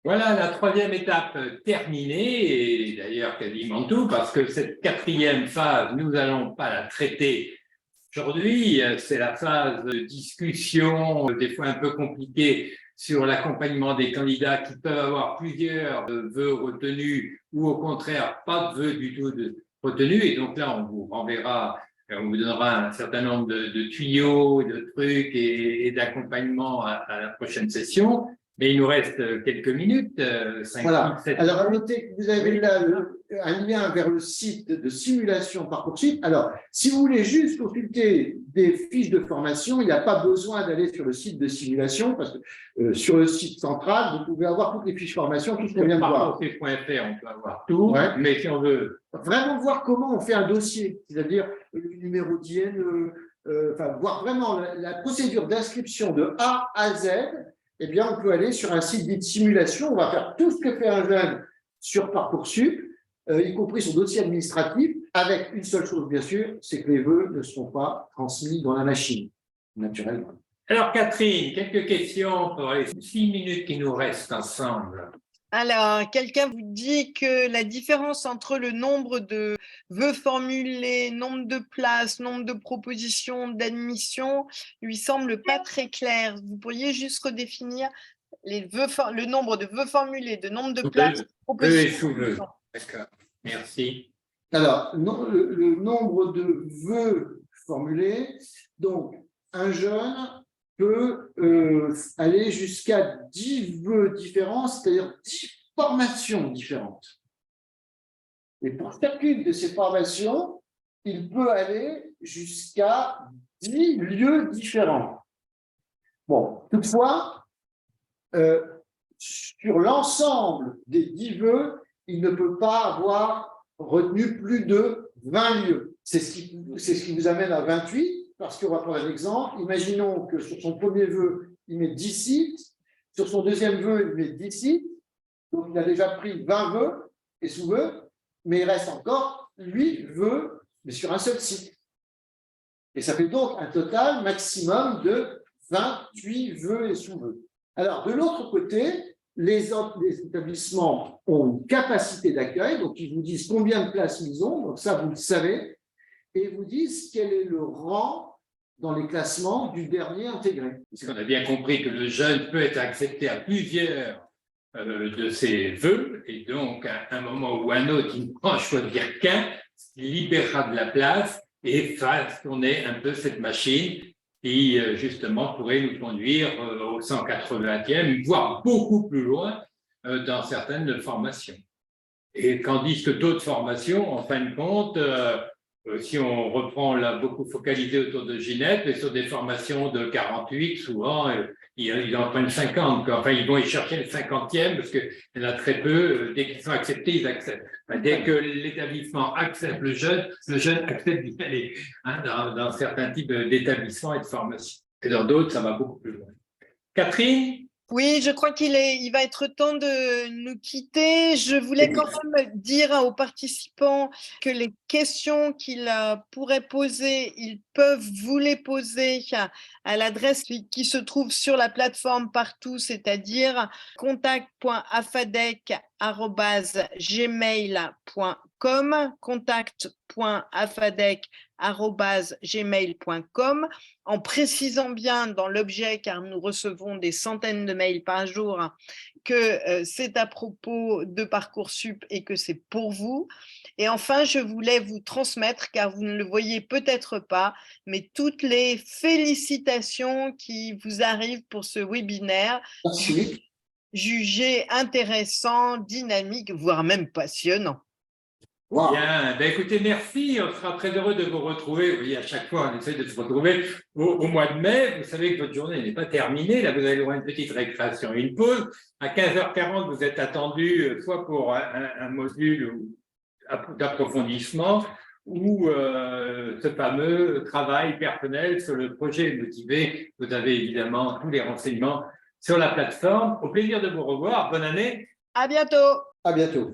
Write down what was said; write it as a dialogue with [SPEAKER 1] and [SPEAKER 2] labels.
[SPEAKER 1] Voilà la troisième étape terminée, et d'ailleurs quasiment tout, parce que cette quatrième phase, nous n'allons pas la traiter aujourd'hui. C'est la phase de discussion, des fois un peu compliquée, sur l'accompagnement des candidats qui peuvent avoir plusieurs vœux retenus ou au contraire pas de vœux du tout retenus. Et donc là, on vous renverra, on vous donnera un certain nombre de tuyaux, de trucs et d'accompagnement à la prochaine session. Mais il nous reste quelques minutes, 5,
[SPEAKER 2] voilà.
[SPEAKER 1] 7
[SPEAKER 2] Alors, à noter que vous avez là un lien vers le site de simulation Parcoursup. Alors, si vous voulez juste consulter des fiches de formation, il n'y a pas besoin d'aller sur le site de simulation, parce que sur le site central, vous pouvez avoir toutes les fiches de formation, tout ce qu'on vient de voir.
[SPEAKER 1] Parcoursup.fr, on peut avoir tout,
[SPEAKER 2] ouais.
[SPEAKER 1] Mais si on veut
[SPEAKER 2] vraiment voir comment on fait un dossier, c'est-à-dire le numéro d'IN, enfin, voir vraiment la procédure d'inscription de A à Z, eh bien, on peut aller sur un site dit simulation. On va faire tout ce que fait un jeune sur Parcoursup, y compris son dossier administratif, avec une seule chose, bien sûr, c'est que les vœux ne seront pas transmis dans la machine, naturellement.
[SPEAKER 1] Alors, Catherine, quelques questions pour les 6 minutes qui nous restent ensemble.
[SPEAKER 3] Alors, quelqu'un vous dit que la différence entre le nombre de vœux formulés, nombre de places, nombre de propositions d'admission lui semble pas très clair. Vous pourriez juste redéfinir le nombre de vœux formulés, le nombre de places,
[SPEAKER 1] Vœux et sous-vœux. D'accord, merci.
[SPEAKER 2] Alors, le nombre de vœux formulés, donc un jeune peut aller jusqu'à 10 vœux différents, c'est-à-dire 10 formations différentes. Et pour chacune de ces formations, il peut aller jusqu'à 10 lieux différents. Bon, toutefois, sur l'ensemble des 10 vœux, il ne peut pas avoir retenu plus de 20 lieux. C'est ce qui vous amène à 28. Parce qu'on va prendre un exemple, imaginons que sur son premier vœu, il met 10 sites, sur son deuxième vœu, il met 10 sites, donc il a déjà pris 20 vœux et sous-vœux, mais il reste encore 8 vœux, mais sur un seul site. Et ça fait donc un total maximum de 28 vœux et sous-vœux. Alors, de l'autre côté, les établissements ont une capacité d'accueil, donc ils vous disent combien de places ils ont, donc ça, vous le savez, et vous disent quel est le rang dans les classements du dernier intégré.
[SPEAKER 1] Parce qu'on a bien compris que le jeune peut être accepté à plusieurs de ses vœux, et donc à un moment ou un autre, il ne prend à choisir qu'un, il libérera de la place et fasse tourner un peu cette machine qui, justement, pourrait nous conduire au 180e, voire beaucoup plus loin dans certaines formations. Et tandis que d'autres formations, en fin de compte, si on reprend, on l'a beaucoup focalisé autour de Ginette, mais sur des formations de 48, souvent, ils en prennent 50. Quoi. Enfin, ils vont y chercher le 50e, parce qu'il y en a très peu. Dès qu'ils sont acceptés, ils acceptent. Enfin, dès que l'établissement accepte le jeune accepte d'y aller, hein, dans certains types d'établissements et de formations. Et dans d'autres, ça va beaucoup plus loin. Catherine ?
[SPEAKER 3] Oui, je crois il va être temps de nous quitter. Je voulais quand même dire aux participants que les questions qu'ils pourraient poser, ils peuvent vous les poser à l'adresse qui se trouve sur la plateforme partout, c'est-à-dire contact.afadec@gmail.com, contact.afadec@gmail.com, en précisant bien dans l'objet, car nous recevons des centaines de mails par jour, que c'est à propos de Parcoursup et que c'est pour vous. Et enfin, je voulais vous transmettre, car vous ne le voyez peut-être pas, mais toutes les félicitations qui vous arrivent pour ce webinaire.
[SPEAKER 2] Merci.
[SPEAKER 3] Jugé intéressant, dynamique, voire même passionnant.
[SPEAKER 1] Wow. Bien, ben écoutez, merci. On sera très heureux de vous retrouver. Oui, à chaque fois, on essaie de se retrouver au mois de mai. Vous savez que votre journée n'est pas terminée. Là, vous allez avoir une petite récréation et une pause. À 15h40, vous êtes attendu soit pour un module d'approfondissement ou ce fameux travail personnel sur le projet motivé. Vous avez évidemment tous les renseignements sur la plateforme. Au plaisir de vous revoir. Bonne année.
[SPEAKER 3] À bientôt.
[SPEAKER 2] À bientôt.